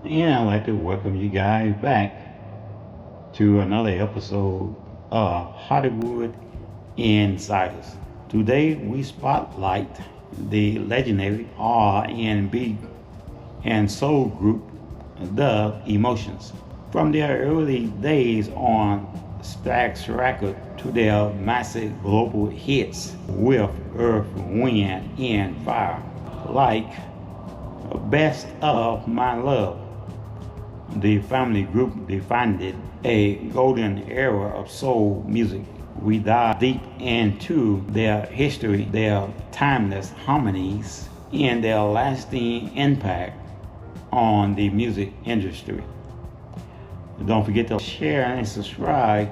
And I'd like to welcome you guys back to another episode of Hollywood Insiders. Today we spotlight the legendary R&B and soul group The Emotions. From their early days on Stax Record to their massive global hits with Earth, Wind, and Fire, like Best of My Love. The family group defined a golden era of soul music. We dive deep into their history, their timeless harmonies, and their lasting impact on the music industry. Don't forget to share and subscribe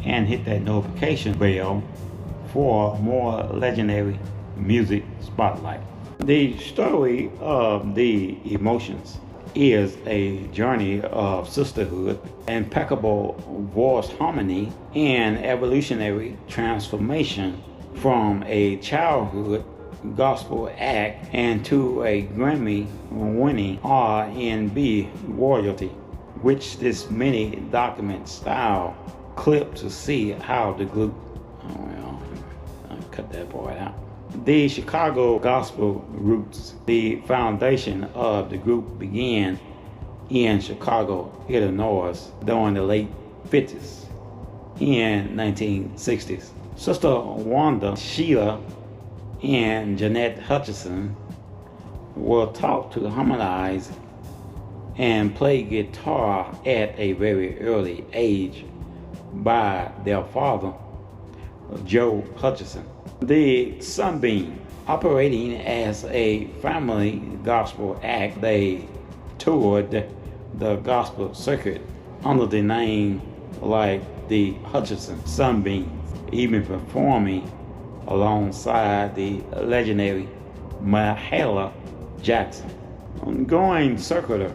and hit that notification bell for more legendary music spotlight. The story of The Emotions is a journey of sisterhood, impeccable voice harmony, and evolutionary transformation from a childhood gospel act and to a Grammy-winning R&B royalty, which this many document style clip to see how the group. Oh well, I'll cut that part out. The Chicago gospel roots. The foundation of the group began in Chicago, Illinois during the late 50s and 1960s. Sister Wanda, Sheila, and Jeanette Hutchinson were taught to harmonize and play guitar at a very early age by their father, Joe Hutchinson. The Sunbeam, operating as a family gospel act, they toured the gospel circuit under the name like the Hutchinson Sunbeams, even performing alongside the legendary Mahalia Jackson. Going circular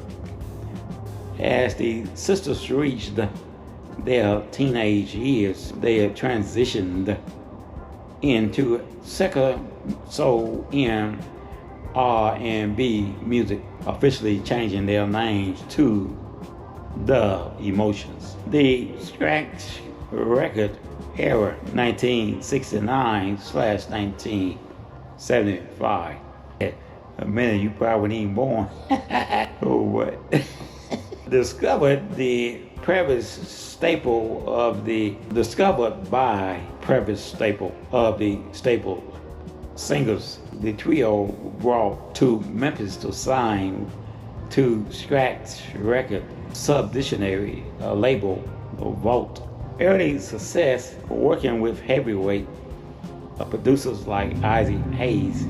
as the sisters reached their teenage years, they transitioned into secular soul and R&B music, officially changing their names to The Emotions. The Scratch Record era, 1969/1975. A minute, you probably weren't even born. Oh, what? Discovered by Previs Staple of the Staple Singers. The trio brought to Memphis to sign to Scratch Record subsidiary label Vault. Early success working with heavyweight producers like Isaac Hayes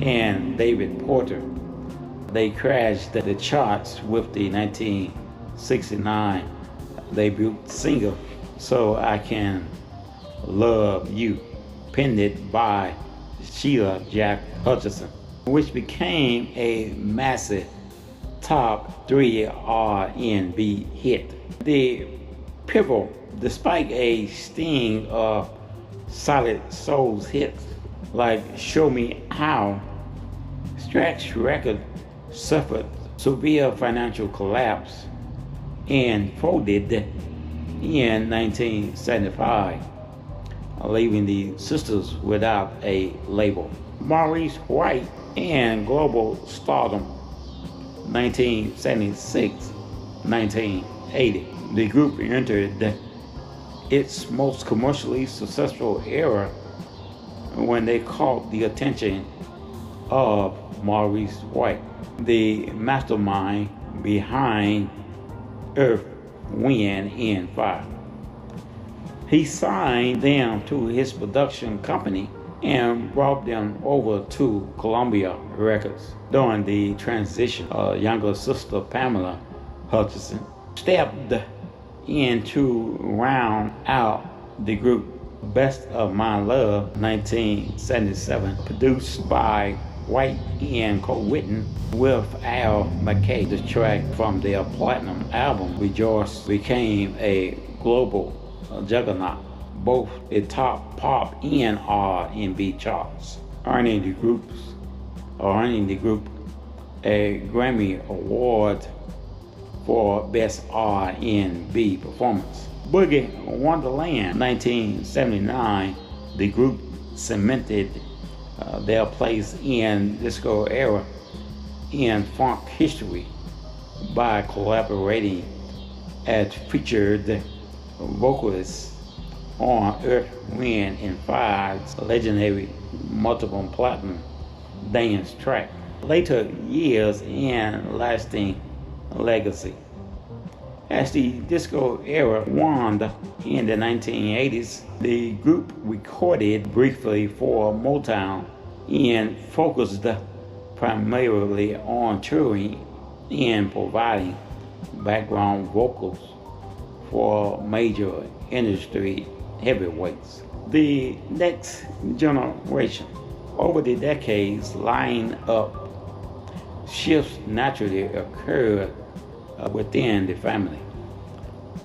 and David Porter. They crashed the charts with the 1969 debut single So I Can Love You, penned by Sheila Jack Hutchinson, which became a massive top 3 R&B hit. The pivotal, despite a sting of solid soul hits like Show Me How, Scratch Record suffered severe financial collapse and folded in 1975, leaving the sisters without a label. Maurice White and Global Stardom, 1976-1980. The group entered its most commercially successful era when they caught the attention of Maurice White, the mastermind behind Earth, Wind, and Fire. He signed them to his production company and brought them over to Columbia Records. During the transition, younger sister Pamela Hutchinson stepped in to round out the group. Best of My Love, 1977, produced by White and co-written with Al McKay. The track from their platinum album Rejoice became a global juggernaut, both the top pop and R&B charts, earning the group a Grammy Award for Best R&B Performance. Boogie Wonderland, 1979, the group cemented their place in disco era in funk history by collaborating as featured vocalists on Earth, Wind and Fire's legendary multiple platinum dance track. Later years and lasting legacy. As the disco era waned in the 1980s, the group recorded briefly for Motown and focused primarily on touring and providing background vocals for major industry heavyweights. The next generation. Over the decades, line-up shifts naturally occurred within the family.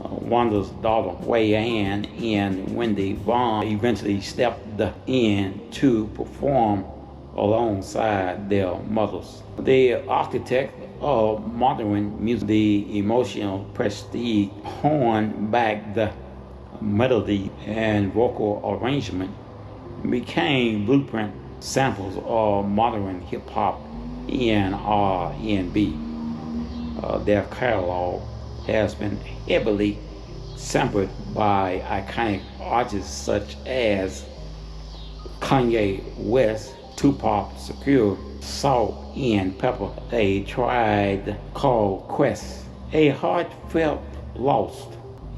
Wanda's daughter, Wei Ann and Wendy Vaughn, eventually stepped in to perform alongside their mothers. The architect of modern music, the emotional prestige, honed back the melody and vocal arrangement, became blueprint samples of modern hip-hop and R&B. Their catalog has been heavily sampled by iconic artists such as Kanye West, Tupac Shakur, Salt and Pepper, A Tribe Called Quest. A heartfelt loss.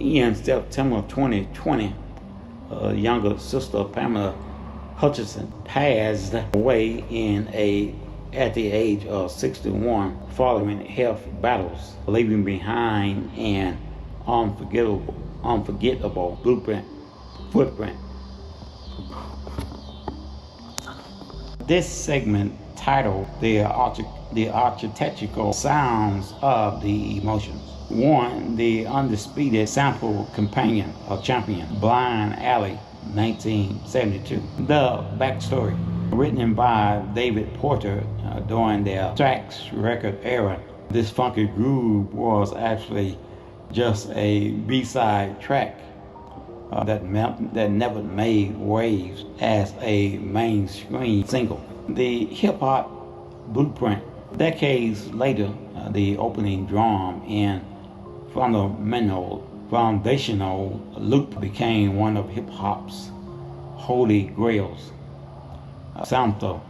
In September 2020, younger sister Pamela Hutchinson passed away at the age of 61 following health battles, leaving behind an unforgettable footprint. This segment, titled The Architectural Sounds of the Emotions, won the undisputed sample companion of Champion, Blind Alley, 1972. The backstory, written by David Porter during their Stax record era. This funky groove was actually just a B-side track that never made waves as a mainstream single. The hip-hop blueprint. Decades later, the opening drum and foundational loop became one of hip-hop's holy grails. Sampled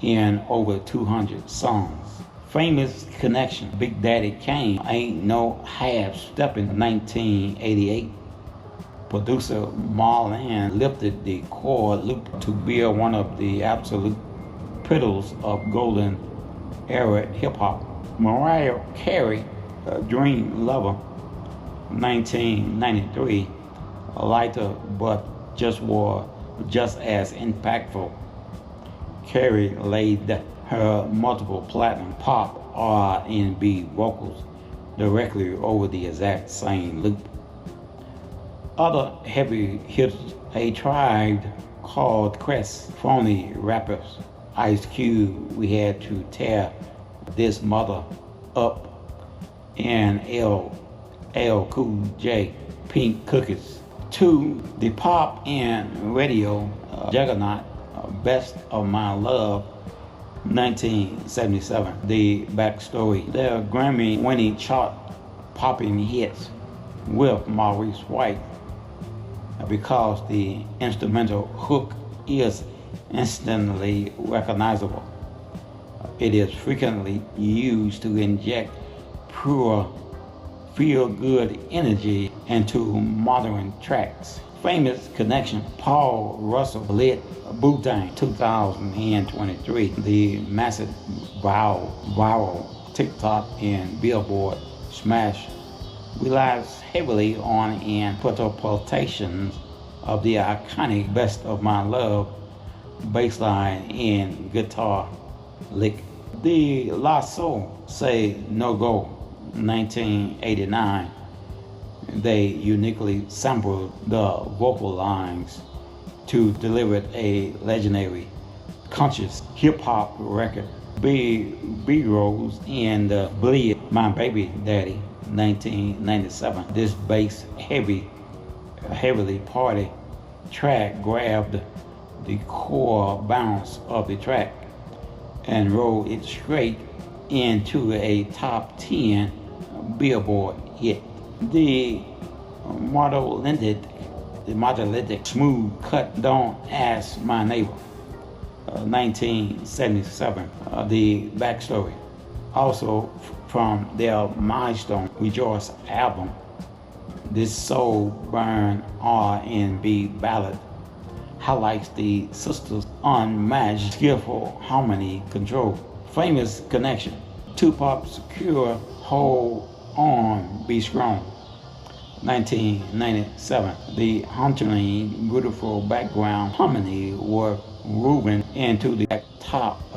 in over 200 songs. Famous connection. Big Daddy Kane, Ain't No Half Steppin', 1988. Producer Marlon lifted the chord loop to be one of the absolute pillars of golden era hip-hop. Mariah Carey, Dream Lover, 1993. Lighter but just as impactful. Carey laid her multiple platinum pop R&B vocals directly over the exact same loop. Other heavy hits, A Tribe Called Quest, phony rappers, Ice Cube, We Had to Tear This Mother Up, and LL Cool J, Pink Cookies. 2. The pop and radio juggernaut, Best of My Love, 1977. The backstory. Their Grammy-winning chart-popping hits with Maurice White, because the instrumental hook is instantly recognizable. It is frequently used to inject pure feel-good energy into modern tracks. Famous connection. Paul Russell lit Wu-Tang, 2023. The massive viral TikTok and Billboard smash relies heavily on interpretations of the iconic Best of My Love bassline and guitar lick. The La Soul Say No Go, 1989. They uniquely sampled the vocal lines to deliver a legendary conscious hip-hop record B-rolls in the Bleed My Baby Daddy 1997. This bass heavily party track grabbed the core bounce of the track and rolled it straight into a top 10 Billboard hit. The modulated smooth cut Don't Ask My Neighbor 1977. The backstory, also from their milestone Rejoice album, this soul burn R&B ballad highlights the sisters' unmatched skillful harmony control. Famous connection. Tupac Secure Hold On Be Strong 1997. The hauntingly beautiful background harmony were woven into the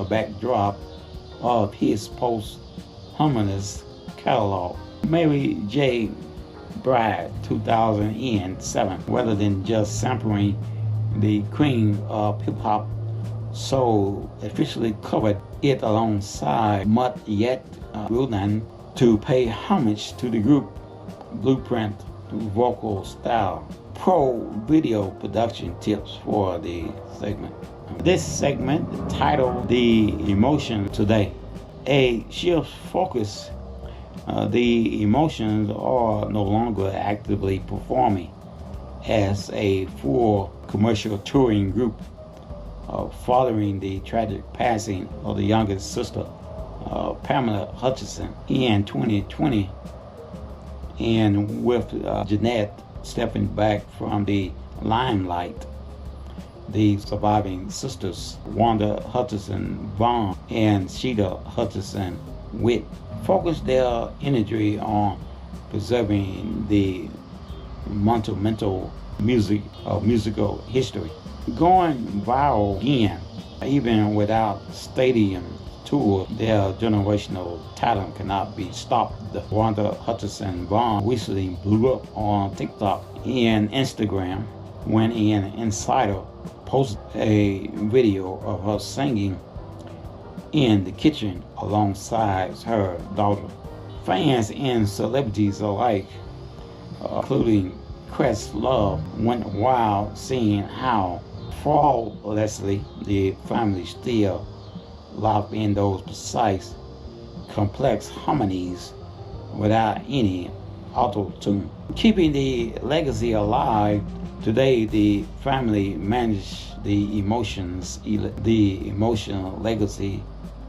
backdrop of his posthumous catalog. Mary J. Blige 2007. Rather than just sampling the queen of hip-hop, soul officially covered it alongside Mutt Yet Rudan to pay homage to the group blueprint vocal style. Pro video production tips for the segment. This segment titled The Emotion Today. A shift focus. The Emotions are no longer actively performing as a full commercial touring group following the tragic passing of the youngest sister, Pamela Hutchinson, in 2020, and with Jeanette stepping back from the limelight. The surviving sisters, Wanda Hutchinson Vaughn and Sheeta Hutchinson Witt, focused their energy on preserving the monumental musical history. Going viral again, even without stadium tour, their generational talent cannot be stopped. Wanda Hutchinson Vaughn recently blew up on TikTok and Instagram when an insider posted a video of her singing in the kitchen alongside her daughter. Fans and celebrities alike, including Questlove, went wild seeing how flawlessly the family still locked in those precise, complex harmonies without any auto-tune. Keeping the legacy alive, today the family managed the emotional legacy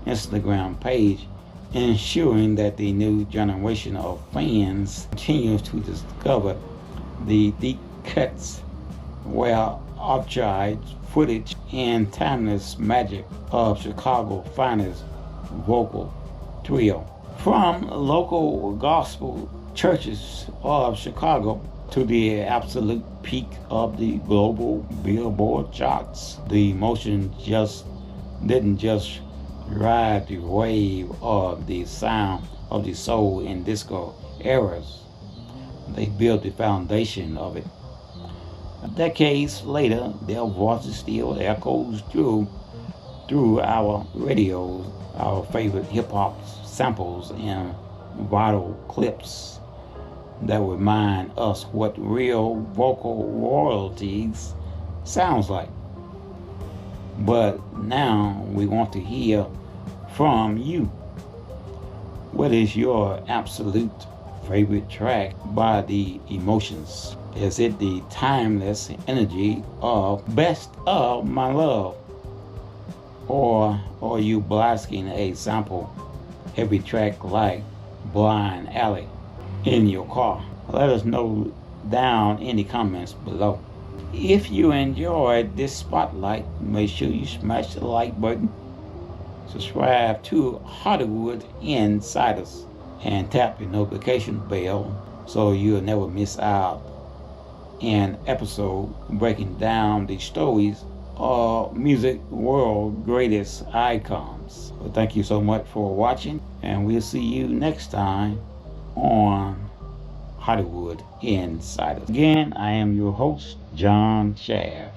Instagram page, ensuring that the new generation of fans continues to discover the deep cuts, well-archived footage, and timeless magic of Chicago's finest vocal trio. From local gospel churches of Chicago to the absolute peak of the global Billboard charts, the Emotion didn't just ride the wave of the sound of the soul and disco eras. They built the foundation of it. Decades later, their voices still echoes through our radios, our favorite hip-hop samples and viral clips that remind us what real vocal royalties sounds like. But now we want to hear from you. What is your absolute favorite track by the Emotions? Is it the timeless energy of Best of My Love? Or are you blasting a sample heavy track like Blind Alley in your car? Let us know down in the comments below. If you enjoyed this spotlight, make sure you smash the like button, subscribe to Hollywood Insiders, and tap the notification bell so you'll never miss out an episode breaking down the stories of music world greatest icons. Well, thank you so much for watching, and we'll see you next time on Hollywood Insiders. Again, I am your host, John Shaft.